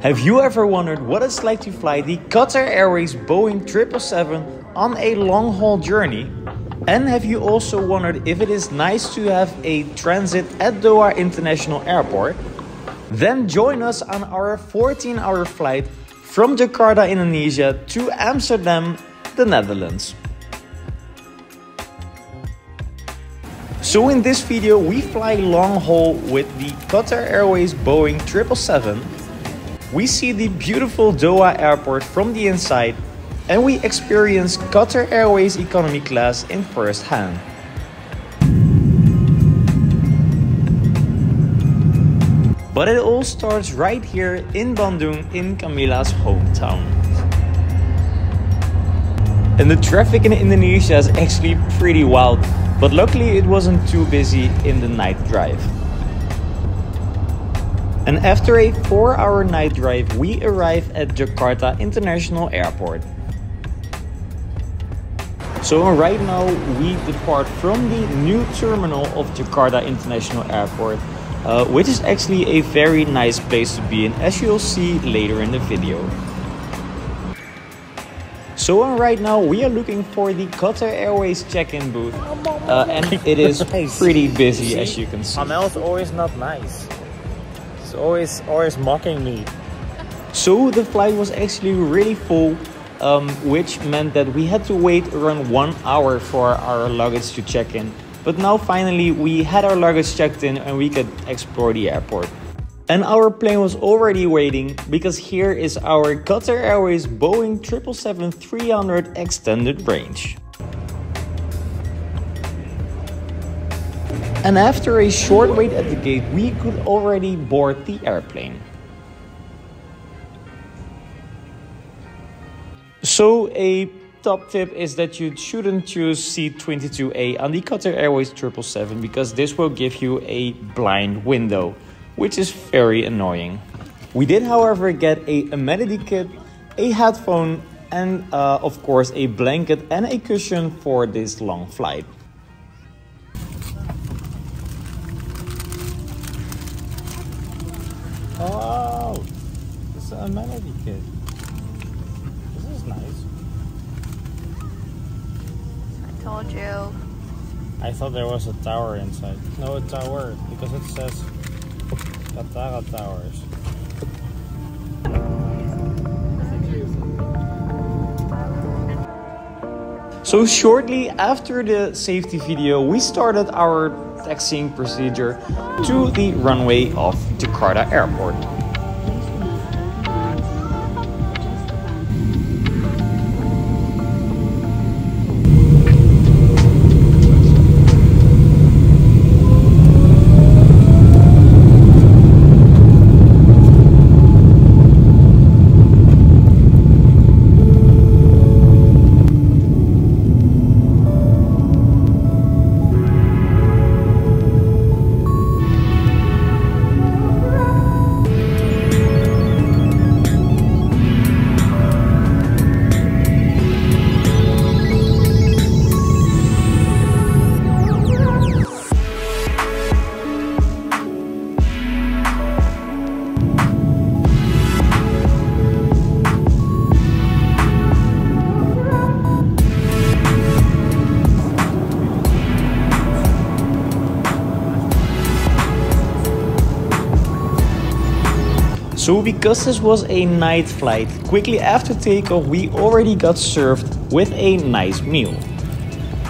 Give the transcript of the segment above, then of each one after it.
Have you ever wondered what it's like to fly the Qatar Airways Boeing 777 on a long-haul journey? And have you also wondered if it is nice to have a transit at Doha International Airport? Then join us on our 14-hour flight from Jakarta, Indonesia to Amsterdam, the Netherlands. So in this video we fly long haul with the Qatar Airways Boeing 777. We see the beautiful Doha airport from the inside and we experience Qatar Airways Economy Class in first hand. But it all starts right here in Bandung, in Camila's hometown. And the traffic in Indonesia is actually pretty wild, but luckily it wasn't too busy in the night drive. And after a 4-hour night drive, we arrive at Jakarta International Airport. So right now we depart from the new terminal of Jakarta International Airport, which is actually a very nice place to be in, as you'll see later in the video. So right now we are looking for the Qatar Airways check-in booth, and it is pretty busy, as you can see. Amel's always not nice. She's always mocking me. So the flight was actually really full, which meant that we had to wait around 1 hour for our luggage to check in. But now finally we had our luggage checked in and we could explore the airport. And our plane was already waiting, because here is our Qatar Airways Boeing 777-300 extended range. And after a short wait at the gate, we could already board the airplane. So a top tip is that you shouldn't choose seat 22A on the Qatar Airways 777, because this will give you a blind window, which is very annoying. We did, however, get a amenity kit, a headphone, and of course a blanket and a cushion for this long flight. Oh, it's an amenity kit. This is nice. I told you. I thought there was a tower inside. No, a tower, because it says Qatar Towers. So shortly after the safety video, we started our taxiing procedure to the runway of Jakarta Airport. So because this was a night flight, quickly after takeoff we already got served with a nice meal.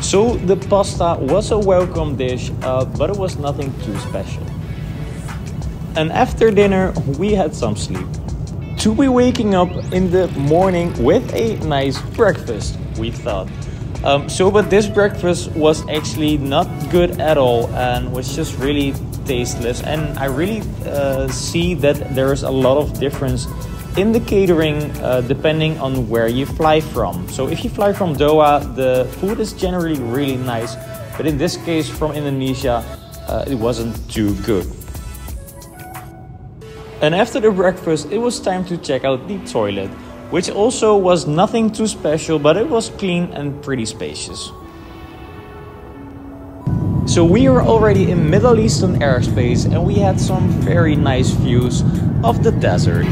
So the pasta was a welcome dish, but it was nothing too special. And after dinner we had some sleep, to be waking up in the morning with a nice breakfast, we thought. But this breakfast was actually not good at all and was just really tasteless, and I really see that there is a lot of difference in the catering depending on where you fly from. So if you fly from Doha, the food is generally really nice, but in this case from Indonesia it wasn't too good. And after the breakfast it was time to check out the toilet, which also was nothing too special, but it was clean and pretty spacious. So we are already in Middle Eastern airspace and we had some very nice views of the desert.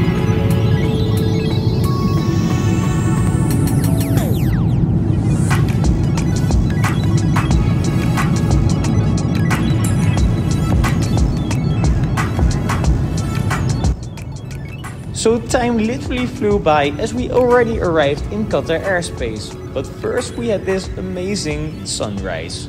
So time literally flew by as we already arrived in Qatar airspace, but first we had this amazing sunrise.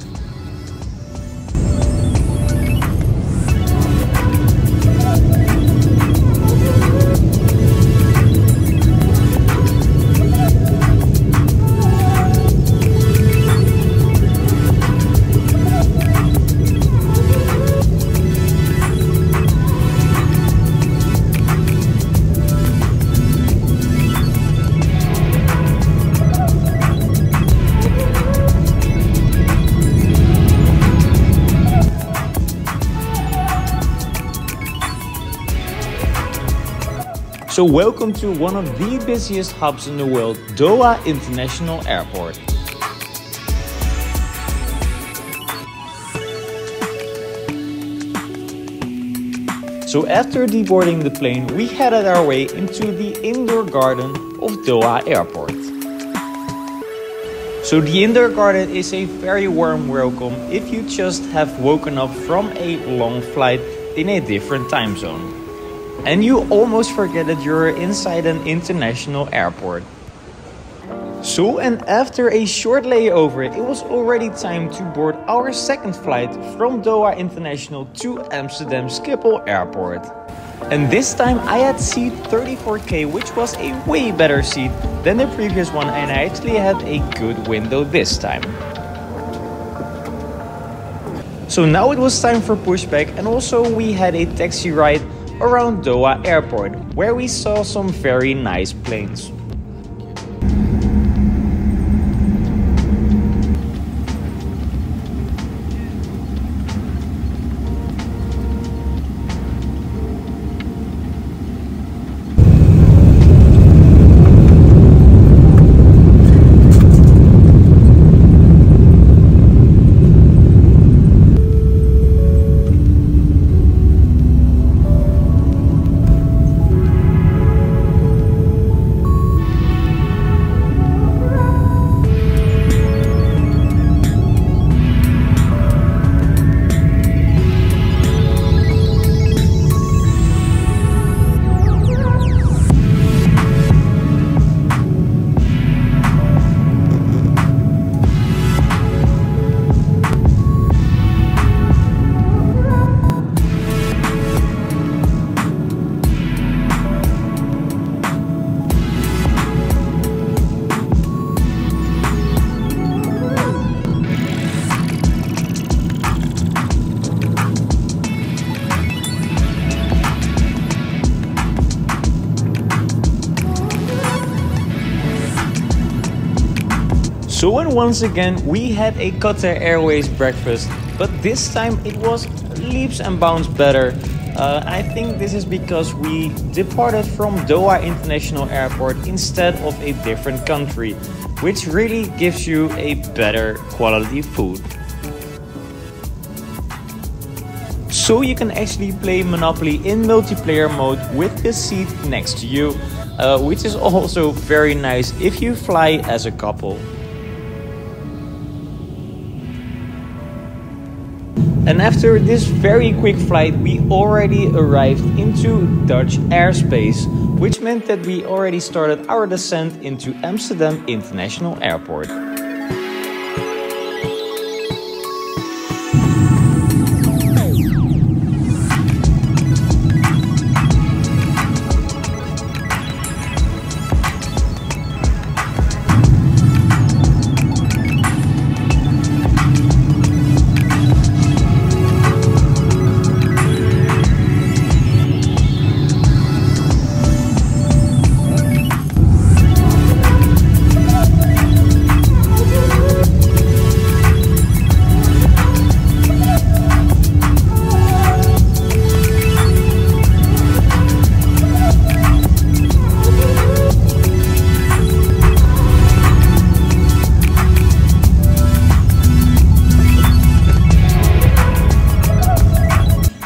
So welcome to one of the busiest hubs in the world, Doha International Airport. So after deboarding the plane, we headed our way into the indoor garden of Doha Airport. So the indoor garden is a very warm welcome if you just have woken up from a long flight in a different time zone. And you almost forget that you're inside an international airport. So, and after a short layover, it was already time to board our second flight from Doha International to Amsterdam Schiphol Airport. And this time I had seat 34K, which was a way better seat than the previous one, and I actually had a good window this time. So now it was time for pushback, and also we had a taxi ride around Doha Airport, where we saw some very nice planes. So and once again we had a Qatar Airways breakfast, but this time it was leaps and bounds better. I think this is because we departed from Doha International Airport instead of a different country, which really gives you a better quality food. So you can actually play Monopoly in multiplayer mode with the seat next to you, which is also very nice if you fly as a couple. And after this very quick flight, we already arrived into Dutch airspace, which meant that we already started our descent into Amsterdam International Airport.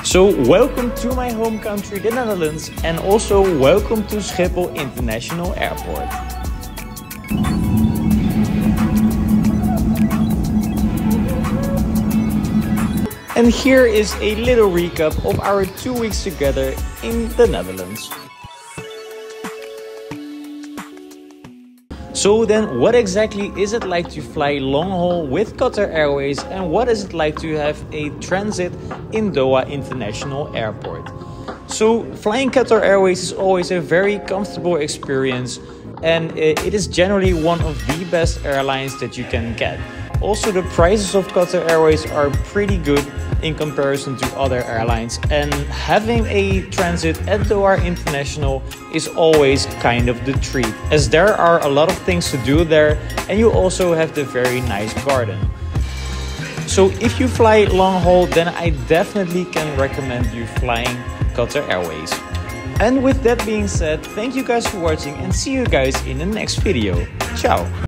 So welcome to my home country, the Netherlands, and also welcome to Schiphol International Airport. And here is a little recap of our 2 weeks together in the Netherlands. So then, what exactly is it like to fly long haul with Qatar Airways, and what is it like to have a transit in Doha International Airport? So flying Qatar Airways is always a very comfortable experience, and it is generally one of the best airlines that you can get. Also, the prices of Qatar Airways are pretty good in comparison to other airlines, and having a transit at Doha International is always kind of the treat, as there are a lot of things to do there, and you also have the very nice garden. So if you fly long haul, then I definitely can recommend you flying Qatar Airways. And with that being said, thank you guys for watching, and see you guys in the next video. Ciao!